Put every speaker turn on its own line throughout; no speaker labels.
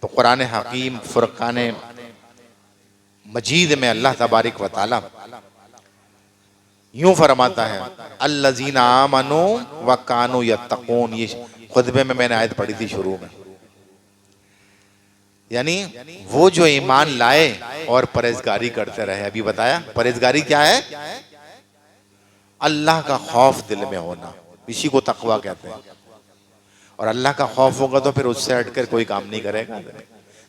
तो कुरान हकीम फुरकान मजीद में अल्लाह तबारक व तआला यूं फरमाता है, अल्लज़ीना आमनू व कानू यत्तकून। ये खुतबे में मैंने आयत पढ़ी थी शुरू में, यानी वो जो ईमान लाए और परहेजगारी करते रहे। अभी बताया परहेजगारी क्या है? अल्लाह का खौफ दिल में होना, इसी को तकवा कहते हैं। और अल्लाह का खौफ होगा तो फिर उससे हटकर कोई काम नहीं करेगा।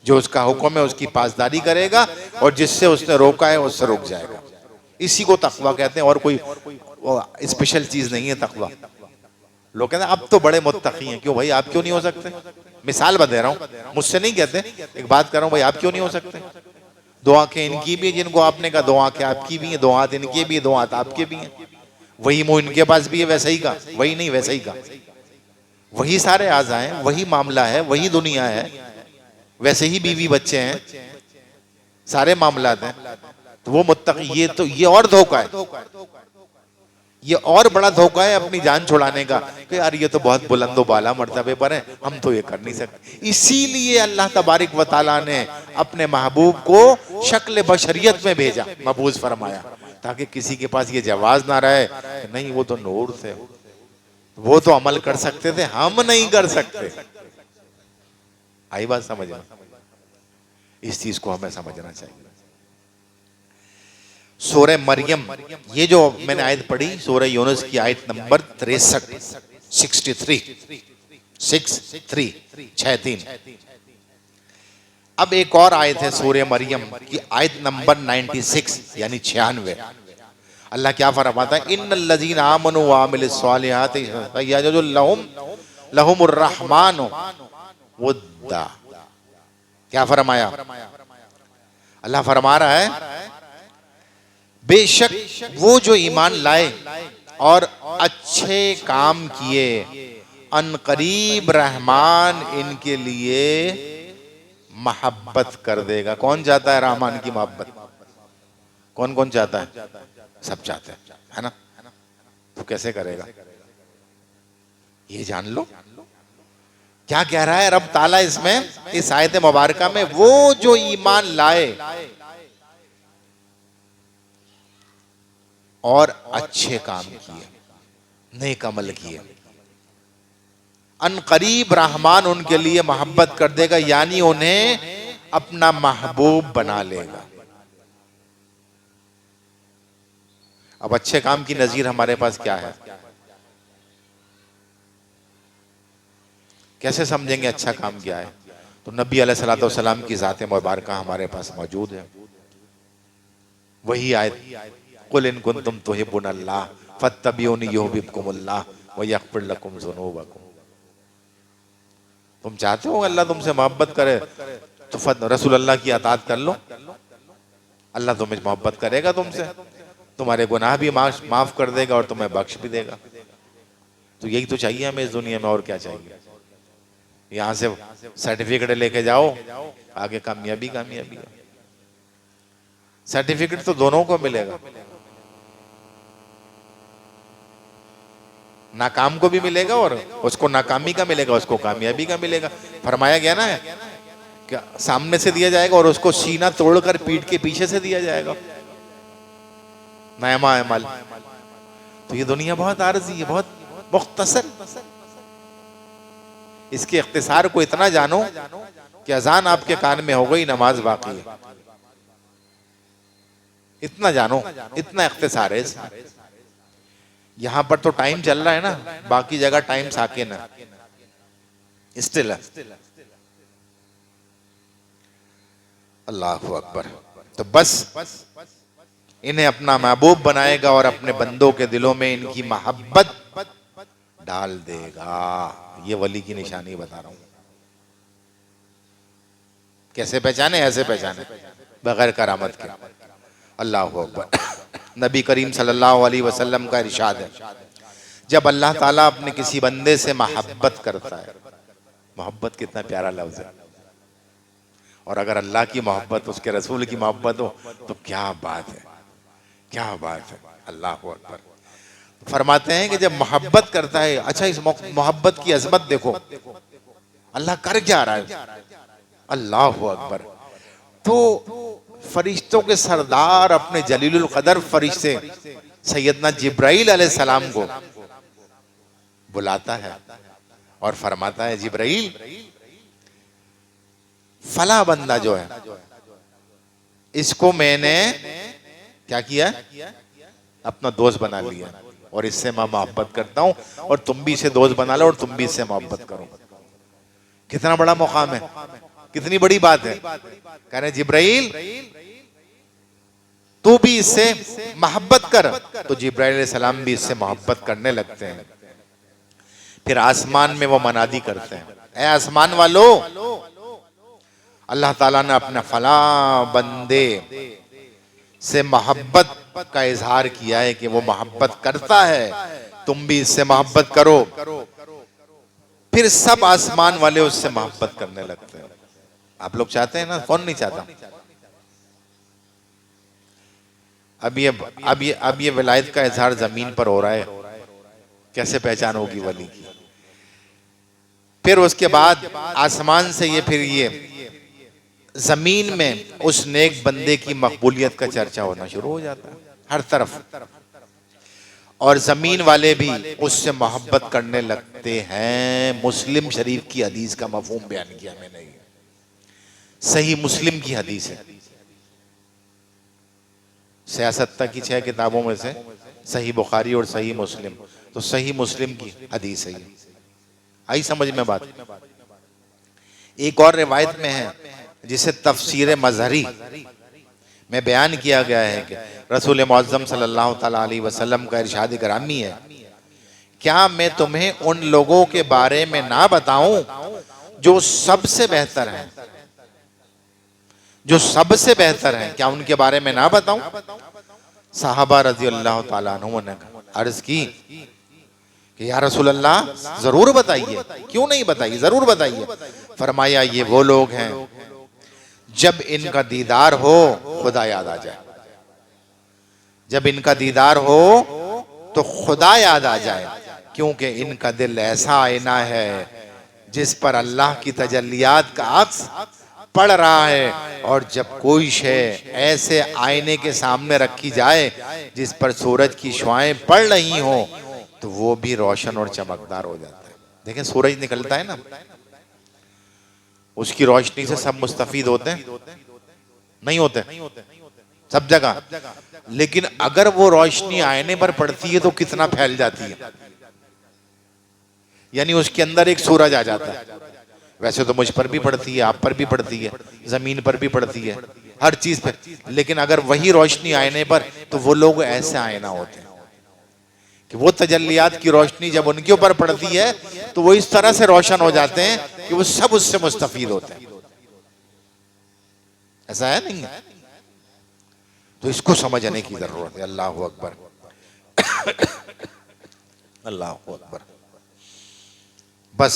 जो उसका हुक्म है उसकी पासदारी करेगा और जिससे उसने रोका है उससे रुक जाएगा। इसी को तकवा कहते हैं, और कोई स्पेशल चीज नहीं है तकवा। लोग कहते हैं अब तो बड़े मुत्तकी हैं। क्यों भाई, आप क्यों नहीं हो सकते? मिसाल बता रहा हूँ, मुझसे नहीं कहते, एक बात कर रहा हूँ, भाई आप क्यों नहीं हो सकते? दो आंखें इनकी भी, जिनको आपने कहा दो आंखें आपकी भी हैं, दो हाथ इनके भी, दो हाथ आपके भी हैं। वही मुंह इनके पास भी है, वैसा ही का, वही नहीं वैसा ही का, वही सारे आज़ा हैं, वही मामला है, वही दुनिया है, वैसे ही बीवी बच्चे हैं, सारे मामलात हैं। तो वो मुत्तकी, ये और धोखा है, ये और बड़ा धोखा है अपनी जान छुड़ाने का कि यार ये तो बहुत बुलंदो बाला मर्तबे पर है, हम तो ये कर नहीं सकते। इसीलिए अल्लाह तबारक व तआला ने अपने महबूब को शक्ल बशरियत में भेजा, मबूस फरमाया, ताकि किसी के पास ये जवाज ना रहे नहीं वो तो नूर थे, वो तो अमल कर सकते थे, हम नहीं कर सकते। आई बात समझ में? इस चीज को हमें समझना चाहिए। सूरह मरियम, ये जो मैंने आयत पढ़ी सूरह यूनुस की आयत नंबर 63, 63। अब एक और आयत है सूरह मरियम की आयत नंबर 96 यानी 96। अल्लाह क्या फरमाता है, इन्नल्लज़ीना आमनू व अमिलुस्सालिहाति लहुमुर रहमानु वुद्दा। क्या फरमाया? अल्लाह फरमा रहा है, बेशक वो जो ईमान लाए और अच्छे काम किए, अनकरीब रहमान इनके लिए मोहब्बत कर देगा। कौन चाहता है रहमान की मोहब्बत? कौन कौन चाहता है? सब चाहते हैं, है ना? तो कैसे करेगा ये जान लो। क्या कह रहा है रब ताला इसमें, इस आयत मुबारका में? वो जो ईमान लाए और अच्छे काम किए, नेक अमल किए, अनकरीब रहमान उनके लिए मोहब्बत कर देगा, यानी उन्हें अपना महबूब बना लेगा। अब अच्छे काम की नजीर हमारे पास क्या है? कैसे समझेंगे अच्छा काम क्या है? तो नबी अलैहिस्सलातु वस्सलाम की ज़ात मुबारका हमारे पास मौजूद है। वही आयत, कुल इन कुंतुम तुहिब्बुनल्लाह फत्तबिऊनी युहिब्बुकुमुल्लाह व यग़फिर लकुम ज़ुनूबकुम। तुम चाहते हो अल्लाह तुमसे मोहब्बत करे तो रसूल अल्लाह की अताअत कर लो, अल्लाह तुम्हें मोहब्बत करेगा तुमसे, तुम्हारे गुनाह भी माफ कर देगा और तुम्हें बख्श भी देगा। तो यही तो चाहिए हमें इस दुनिया में, और क्या चाहिए? यहाँ से सर्टिफिकेट लेके जाओ, आगे कामयाबी कामयाबी है। सर्टिफिकेट तो दोनों को मिलेगा, नाकाम को भी मिलेगा और उसको नाकामी का मिलेगा, उसको कामयाबी का मिलेगा। फरमाया गया ना क्या, सामने से दिया जाएगा और उसको सीना तोड़कर पीठ के पीछे से दिया जाएगा, नयमा अमल। तो ये दुनिया बहुत आरज़ी है, बहुत मुख्तसर। इसके इख्तिसार को इतना जानो कि अजान आपके कान में हो गई, नमाज बाकी है। इतना जानो, इतना इख्तिसार है इसमें। यहां पर तो टाइम चल रहा है ना, बाकी जगह टाइम साकिन है, स्टिल है। अल्लाहु अकबर। तो बस इन्हें अपना महबूब बनाएगा और अपने बंदों के दिलों में इनकी मोहब्बत डाल देगा। ये वली की निशानी बता रहा हूं। कैसे पहचाने? ऐसे पहचाने, बगैर करामत के। अल्लाहु अकबर। नबी करीम सल्लल्लाहु अलैहि वसल्लम का इरशाद है, जब अल्लाह ताला अपने किसी बंदे से मोहब्बत करता है, मोहब्बत कितना प्यारा लफ्ज है, और अगर अल्लाह की मोहब्बत, उसके रसूल की मोहब्बत हो तो क्या बात है, क्या बात है। अल्लाह अकबर। फरमाते हैं कि जब मोहब्बत करता है, अच्छा इस मोहब्बत की अजमत देखो, अल्लाह कर क्या रहा है। अल्लाहु अकबर। तो फरिश्तों के सरदार अपने जलीलुल कदर फरिश्ते सैयदना जिब्राइल अलैहिस्सलाम को बुलाता है और फरमाता है, जिब्राइल, फला बंदा जो है इसको मैंने क्या किया, अपना दोस्त बना लिया और इससे मैं मोहब्बत करता हूं, और तुम भी इसे दोस्त बना लो और तुम भी इससे मोहब्बत करो। कितना बड़ा मुकाम है, कितनी बड़ी बात है। कह रहे जिब्राइल तू भी इससे मोहब्बत कर, तो जिब्राइल अलैहिस्सलाम भी इससे मोहब्बत करने लगते हैं। फिर आसमान में वो मनादी करते हैं, ऐ आसमान वालो, अल्लाह ताला ने अपना फला बंदे से मोहब्बत का इजहार किया है कि वो मोहब्बत करता है, तुम भी इससे मोहब्बत करो। फिर सब आसमान वाले उससे मोहब्बत करने लगते हैं। आप लोग चाहते हैं ना, कौन नहीं चाहता। अब ये विलायत का इजहार जमीन पर हो रहा है, कैसे पहचान होगी वली की। फिर उसके बाद आसमान से ये जमीन में उस नेक बंदे की मकबूलियत का चर्चा होना शुरू हो जाता है हर तरफ, और जमीन वाले भी उससे मोहब्बत करने लगते हैं। मुस्लिम शरीफ की हदीस का मफहूम बयान किया मैंने, सही मुस्लिम की हदीस है, सियासत की 6 किताबों में से सही बुखारी और सही मुस्लिम, तो सही मुस्लिम की हदीस है। आई समझ में बात। एक और रिवायत में है जिसे तफसीर मजहरी में बयान किया गया है कि रसूल मुअज्जम सल्लल्लाहु तआला अलैहि वसल्लम का इरशाद ग्रामी है, क्या मैं तुम्हें उन लोगों के बारे में ना बताऊं जो सबसे बेहतर हैं, जो सबसे बेहतर हैं, क्या उनके बारे में ना बताऊं। साहबा रजी अल्लाह तआला अन्हुम ने अर्ज की कि या रसूल अल्लाह जरूर बताइए, क्यों नहीं बताइए, जरूर बताइए। फरमाया, ये वो लोग हैं जब इनका दीदार हो खुदा याद आ जाए, जब इनका दीदार हो तो खुदा याद आ जाए, क्योंकि इनका दिल ऐसा आईना है जिस पर अल्लाह की तजल्लियात का अक्स पड़ रहा है, और जब कोई शय ऐसे आईने के सामने रखी जाए जिस पर सूरज की शुआएं पड़ रही हो तो वो भी रोशन और चमकदार हो जाता है। देखें, सूरज निकलता है ना, उसकी रोशनी से सब मुस्तफीद होते हैं, नहीं होते सब जगह, लेकिन अगर वो रोशनी आईने पर पड़ती है तो कितना फैल जाती है, यानी उसके अंदर एक सूरज आ जाता है। वैसे तो मुझ पर भी पड़ती है, आप पर भी पड़ती है, जमीन पर भी पड़ती है, हर चीज पर, लेकिन अगर वही रोशनी आईने पर, तो वो लोग ऐसे आईना होते हैं कि वो तजल्लियात की रोशनी जब उनके ऊपर पड़ती है तो वो इस तरह से रोशन हो जाते हैं कि वो सब उससे मुस्तफीद होते हैं। ऐसा है नहीं है? तो इसको समझने की जरूरत है। अल्लाह अकबर, अल्लाह अकबर। बस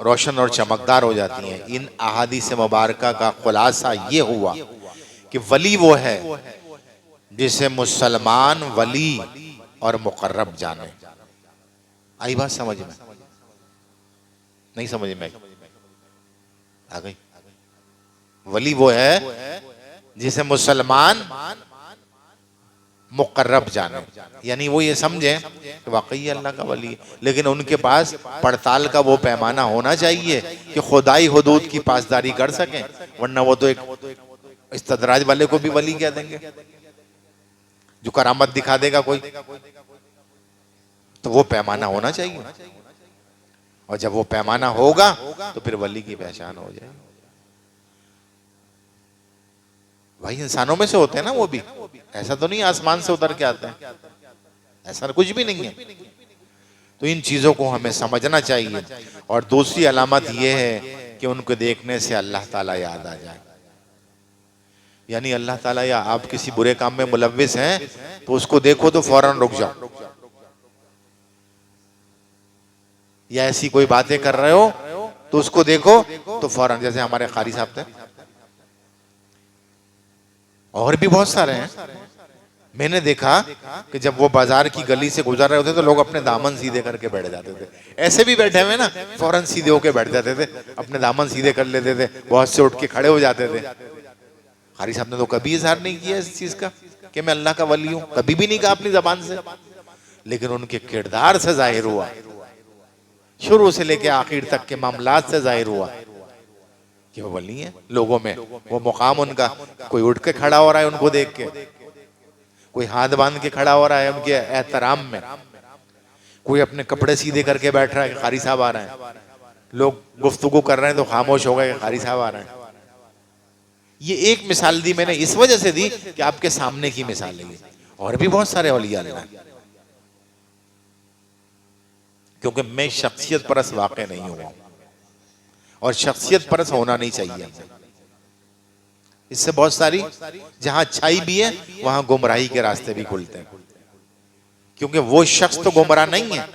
रोशन और चमकदार हो जाती हैं। इन अहादीस मुबारका का खुलासा ये हुआ कि वली वो है जिसे मुसलमान वली और मुकर्रब जाने। आई बात समझ में? नहीं समझ में आ गई? वली वो है जिसे मुसलमान मुकर्रब जाने, यानी वो ये समझे कि वाकई अल्लाह का वली है, लेकिन उनके पास पड़ताल का वो पैमाना होना चाहिए कि खुदाई हुदूद की पासदारी कर सकें, वरना वो तो एक इस्तदराज वाले को भी वली कह देंगे, जो करामत दिखा देगा कोई। तो वो पैमाना होना चाहिए, और जब वो पैमाना होगा तो फिर वली की पहचान हो जाएगी। भाई इंसानों में से होते हैं ना वो भी, ऐसा तो नहीं आसमान से उतर के आते हैं, ऐसा कुछ भी नहीं है। तो इन चीजों को हमें समझना चाहिए। और दूसरी अलामत यह है कि उनको देखने से अल्लाह ताला याद आ जाए, यानी अल्लाह ताला, या आप किसी बुरे काम में मुलव्विस हैं तो उसको देखो तो फौरन रुक जाओ, या ऐसी कोई बातें कर रहे हो तो उसको देखो तो फौरन, जैसे हमारे कारी साहब थे, और भी बहुत सारे हैं, मैंने देखा कि जब वो बाजार की गली से गुजर रहे होते तो लोग अपने दामन सीधे करके बैठ जाते थे। ऐसे भी बैठे हुए ना, फौरन सीधे होके बैठ जाते थे, अपने दामन सीधे कर लेते थे, बहुत से उठ के खड़े हो जाते थे। कारी साहब ने तो कभी इजहार नहीं किया इस चीज का कि मैं अल्लाह का वली हूं, कभी भी नहीं कहा अपनी जबान से, लेकिन उनके किरदार से जाहिर हुआ, शुरू से लेके आखिर तक के मामलात से जाहिर हुआ कि वो वली है। लोगों में वो मुकाम उनका, कोई उठ के खड़ा हो रहा है उनको देख के, कोई हाथ बांध के खड़ा हो रहा है उनके एहतराम में, कोई अपने कपड़े सीधे करके बैठ रहा है कि कारी साहब आ रहे हैं, लोग गुफ्तगू कर रहे हैं तो खामोश हो गए कि कारी साहब आ रहे हैं। ये एक मिसाल दी मैंने इस वजह से दी कि आपके सामने की मिसाल है, और भी बहुत सारे औलिया अल्लाह, क्योंकि मैं शख्सियत परस्त वाक़ई नहीं हुआ, और शख्सियत परस्त होना नहीं चाहिए। इससे बहुत सारी, जहां अच्छाई भी है वहां गुमराही के रास्ते भी खुलते हैं, क्योंकि वो शख्स तो गुमराह नहीं है,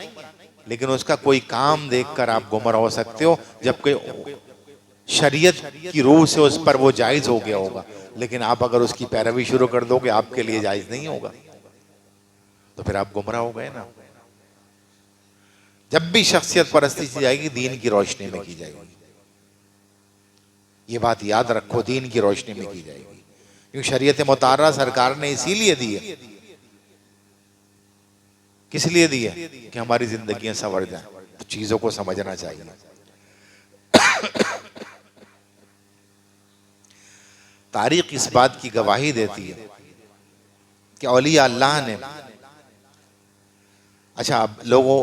लेकिन उसका कोई काम देखकर आप गुमराह हो सकते हो, जबकि शरीयत की रूह से उस पर वो जायज हो गया होगा, लेकिन आप अगर उसकी पैरवी शुरू कर दोगे आपके लिए जायज नहीं होगा, तो फिर आप गुमराह हो गए ना। जब भी शख्सियत परस्ती की जाएगी दीन की रोशनी में की जाएगी, ये बात याद रखो, दीन की रोशनी में की जाएगी। क्योंकि शरीयत मुताहरा सरकार ने इसीलिए दी है, किस लिए दी है कि हमारी जिंदगियां संवर जाएं, तो चीजों को समझना चाहिए। तारीख इस बात की गवाही देती है कि औलिया अल्लाह ने, अच्छा अब लोगों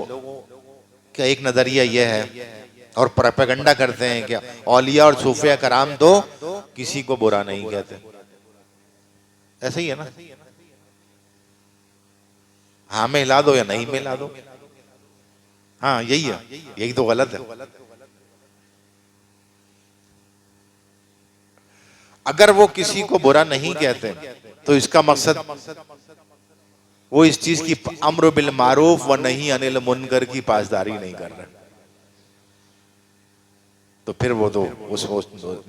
का एक नजरिया यह है और प्रोपेगेंडा करते हैं कि औलिया और सूफिया कराम तो किसी को बुरा नहीं कहते, ऐसा ही है ना, हाँ में हिला दो या नहीं में हिला दो, हाँ यही है, यही तो गलत है। अगर वो किसी को बुरा नहीं कहते तो इसका मकसद वो इस चीज की अम्र बिल मारूफ व नहीं अनिल मुनकर की पासदारी नहीं कर रहे, तो फिर वो तो उस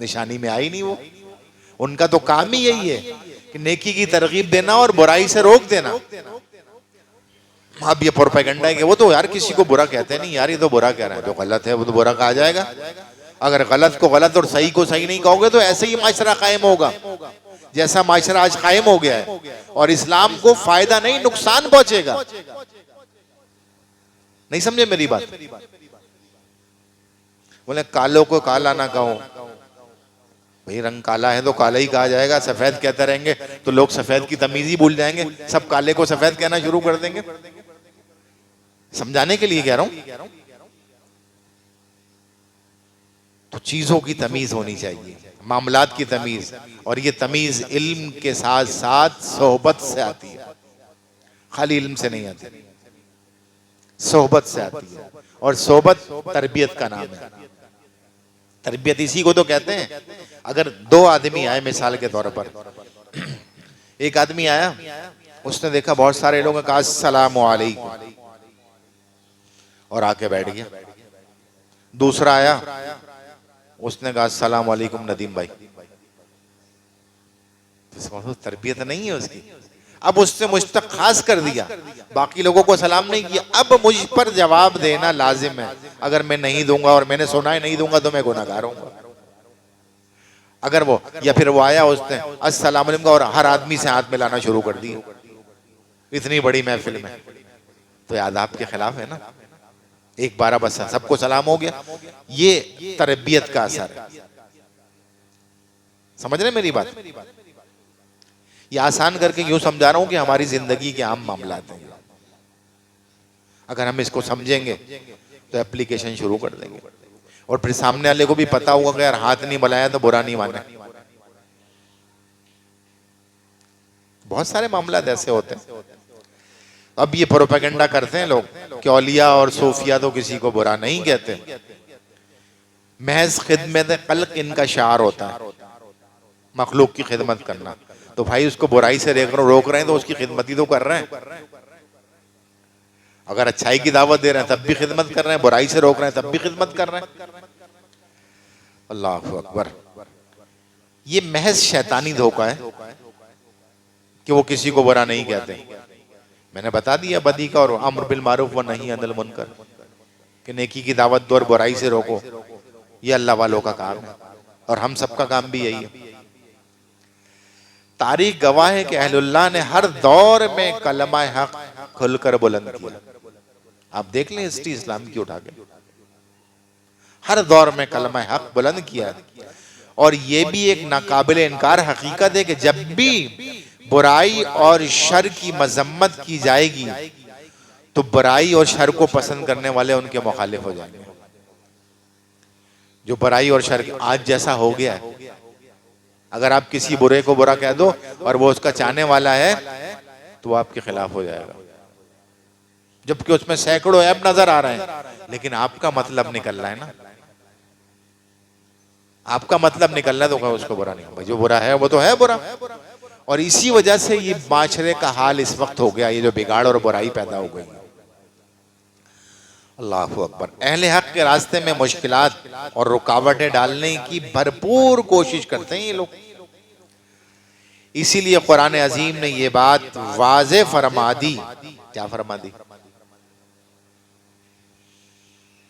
निशानी में आई नहीं। वो उनका तो काम ही यही है कि नेकी की तरगीब देना और बुराई से रोक देना। अब ये प्रोपेगेंडा है कि वो तो यार किसी को बुरा कहते नहीं, यार ये तो बुरा कह रहे हैं, जो गलत है वो तो बुरा कहा जाएगा। अगर गलत को गलत और सही को सही नहीं कहोगे तो ऐसे ही माशरा कायम होगा जैसा माशरा आज कायम हो गया है, और इस्लाम को फायदा नहीं नुकसान पहुंचेगा। नहीं समझे मेरी बात? बोले कालो को काला ना कहो, भाई रंग काला है तो काला ही कहा जाएगा, सफेद कहते रहेंगे तो लोग सफेद की तमीज ही भूल जाएंगे, सब काले को सफेद कहना शुरू कर देंगे। समझाने के लिए कह रहा हूं, तो चीजों की तमीज होनी चाहिए, मामलात की तमीज, और ये तमीज इल्म के साथ साथ सोहबत से आती है, खाली इल्म से नहीं आती, सोहबत से आती है। और सोहबत तरबियत का नाम है, तरबियत इसी को तो कहते हैं। अगर दो आदमी आए मिसाल के तौर पर, एक आदमी आया, उसने देखा बहुत सारे लोगों का अस्सलाम वालेकुम और आके बैठ गया। दूसरा आया, उसने कहा अस्सलाम वालेकुम नदीम भाई, तो तरबियत नहीं है उसकी। अब उसने मुझ तक खास कर दिया, बाकी लोगों को सलाम नहीं किया, अब मुझ पर जवाब देना लाजिम है। अगर मैं नहीं दूंगा और मैंने सुना है नहीं दूंगा तो मैं गुनाहगार हूं। अगर वो, या फिर वो आया, उसने अस्सलाम वालेकुम और हर आदमी से हाथ मिलाना शुरू कर दिया इतनी बड़ी महफिल में, तो आदाब के खिलाफ है ना। एक बारह बस सबको सलाम हो गया, ये तरबियत का असर है। समझ रहे मेरी बात? ये आसान करके यूं समझा रहा हूं कि हमारी जिंदगी के आम मामला हैं, अगर हम इसको समझेंगे तो एप्लीकेशन शुरू कर देंगे, और फिर सामने वाले को भी पता होगा कि यार हाथ नहीं मिलाया तो बुरा नहीं माने। बहुत सारे मामला ऐसे होते हैं। अब ये प्रोपेगेंडा करते हैं लोग कि औलिया और सूफिया तो किसी को बुरा नहीं कहते, महज खिदमत खल्क इनका शार होता है, मखलूक की खिदमत करना। तो भाई उसको बुराई से रोक रहे हैं तो उसकी खिदमत ही तो कर रहे हैं। अगर अच्छाई की दावत दे रहे हैं तब भी खिदमत कर रहे हैं, बुराई से रोक रहे हैं तब भी खिदमत कर रहे हैं। अल्लाह अकबर। ये महज शैतानी धोखा है, कि वो किसी को बुरा नहीं कहते। मैंने बता दिया बदी का और अम्र बिल मारूफ व नही अनिल मुनकर, कि नेकी की दावत दो और बुराई से रोको। ये अल्लाह वालों का काम है और हम सबका काम भी यही है। तारीख गवाह है कि अहलुल्लाह ने हर दौर में कलमा हक खुलकर बुलंद किया। आप देख लें हिस्ट्री इस्लाम की उठा के, हर दौर में कलमा हक बुलंद किया। और ये भी एक नाकाबिल इनकार हकीकत है कि जब भी बुराई और शर की मजम्मत की जाएगी तो बुराई और शर को पसंद करने वाले उनके मुखालिफ हो जाएंगे। जो बुराई और शर आज जैसा हो गया है, अगर आप किसी बुरे को बुरा कह दो और वो उसका चाहने वाला है तो वो आपके खिलाफ हो जाएगा, जबकि उसमें सैकड़ों ऐब नजर आ रहे हैं, लेकिन आपका मतलब निकल रहा है ना, आपका मतलब निकल रहा है तो उसको बुरा नहीं। भाई जो बुरा है वो तो है बुरा। और इसी वजह से ये माशरे का हाल इस वक्त हो गया, ये जो बिगाड़ और बुराई पैदा हो गई। अल्लाह अकबर। अहले हक के रास्ते में मुश्किलात और रुकावटें डालने की भरपूर कोशिश करते हैं ये लोग। इसीलिए कुरान अजीम ने ये बात वाज़े फरमा दी। क्या फरमा दी?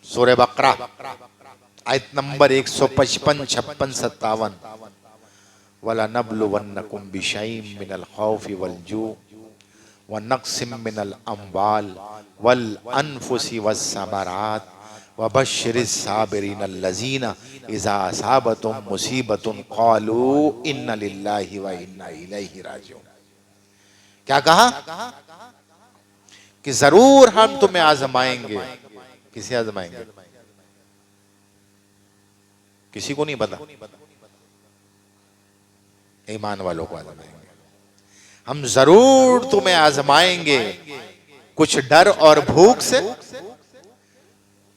सूरह बकरा आयत नंबर 155, 56, 57। वला नब्लुवन्नकुम बिशैइन मिनल खौफि वल जू व नक्सिम मिनल अम्वाल वल अनफुसी वस्समरात व बश्शिरिस साबिरीन अल्लज़ीना इज़ा असाबतहुम मुसीबतुन क़ालू इन्ना लिल्लाहि व इन्ना इलैहि राजिऊन। क्या कहा? कि जरूर हम तुम्हें आजमाएंगे। किसे आजमाएंगे? किसी को नहीं पता। ईमान वालों को आजमाएंगे। हम जरूर तुम्हें आजमाएंगे, कुछ डर और भूख से,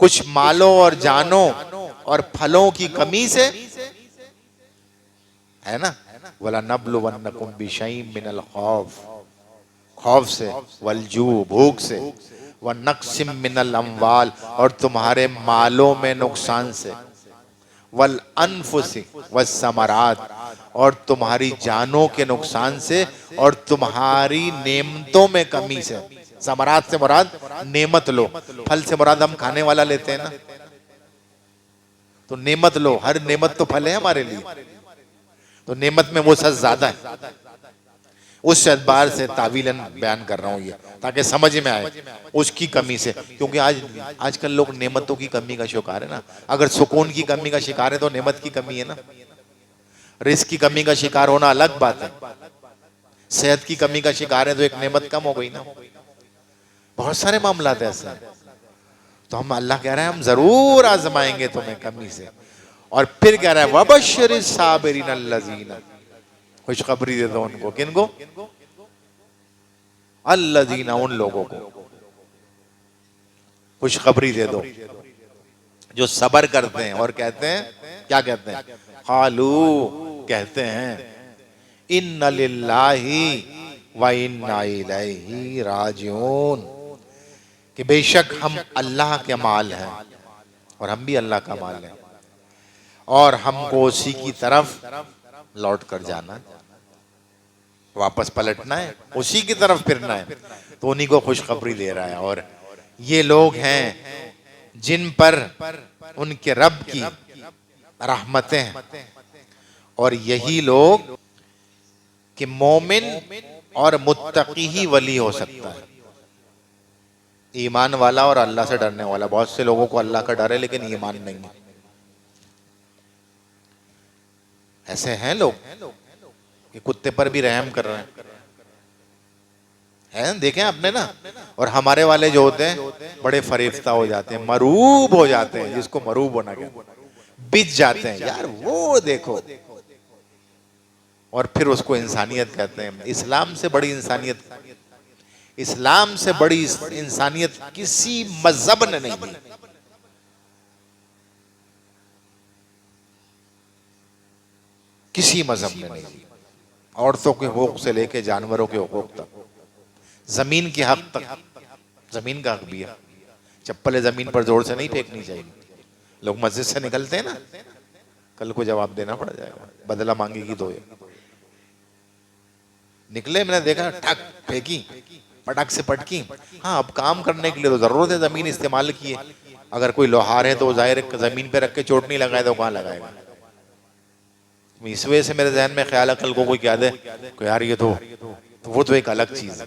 कुछ मालों और जानों और फलों की कमी से, है ना। वला नब्लुवन्नकुम बिशैइन मिनल खौफ, खौफ से, वलजू भूख से, व नक्सिम मिनल अम्वाल और तुम्हारे मालों में नुकसान से, वल अनफुसी वस्समरात और तुम्हारी जानों के नुकसान से, और तुम्हारी नेमतों में कमी से। समरात से मुराद नेमत लो, फल से मुराद हम खाने वाला लेते हैं ना, तो नेमत लो। हर नेमत तो फल है हमारे लिए, तो नेमत में वो सच ज्यादा है। उस एतबार से तावीलन बयान कर रहा हूं ये, ताकि समझ में आए उसकी कमी से। क्योंकि आजकल लोग नेमतों की कमी का शिकार है ना। अगर सुकून की कमी का शिकार है तो नेमत की कमी है ना। रिस्क की कमी का शिकार होना अलग बात है, सेहत की कमी का शिकार है तो एक नेमत कम हो गई ना। बहुत सारे मामला ऐसे हैं। तो हम, अल्लाह कह रहे हैं हम जरूर आजमाएंगे तुम्हें कमी से। और फिर कह रहा है वबश्शिरिस साबिरीन अल्लज़ीना, खुशखबरी दे दो उनको। किनको? अल्लज़ीना, उन लोगों को खुशखबरी दे दो जो सबर करते हैं और कहते हैं, क्या कहते हैं? क़ालू, कहते हैं इन्ना लिल्लाहि व इन्ना इलैहि राजिऊन, कि बेशक हम अल्लाह के माल हैं और हम भी अल्लाह का माल हैं, और हमको उसी की तरफ लौट कर जाना है, वापस पलटना है, उसी की तरफ फिरना है। तो उन्हीं को खुशखबरी दे रहा है। और ये लोग हैं जिन पर उनके रब की रहमतें हैं, और यही लोग कि मोमिन और मुत्तकी ही वली हो सकता है, ईमान वाला और अल्लाह से डरने वाला। बहुत से लोगों को अल्लाह का डर है लेकिन ईमान नहीं है। ऐसे हैं लोग कि कुत्ते पर भी रहम कर रहे हैं, देखें आपने ना। और हमारे वाले जो होते हैं बड़े फरिश्ता हो जाते हैं, मरूब हो जाते हैं, जिसको मरूब होना कहते हैं, बिछ जाते हैं यार वो देखो, और फिर उसको इंसानियत कहते हैं। इस्लाम से बड़ी इंसानियत, इस्लाम से बड़ी इंसानियत किसी मजहब ने नहीं दी। किसी मजहब ने नहीं दी। औरतों के हकूक से लेके जानवरों के हकूक तक, जमीन के हक तक, जमीन का हक भी है। चप्पलें जमीन पर जोर से नहीं फेंकनी चाहिए। लोग मस्जिद से निकलते हैं ना, कल को जवाब देना पड़ जाएगा, बदला मांगेगी तो ये। निकले, मैंने देखा ठक फेंकी, पटक से पटकी। हाँ, अब काम करने के लिए तो जरूरत है जमीन इस्तेमाल की है। अगर कोई लोहार है तो जाहिर है जमीन पे रख के चोट नहीं लगाए तो कहाँ लगाएगा। इस वजह से मेरे जहन में ख्याल है कल को कोई कह दे कि यार ये तो वो तो एक अलग चीज है।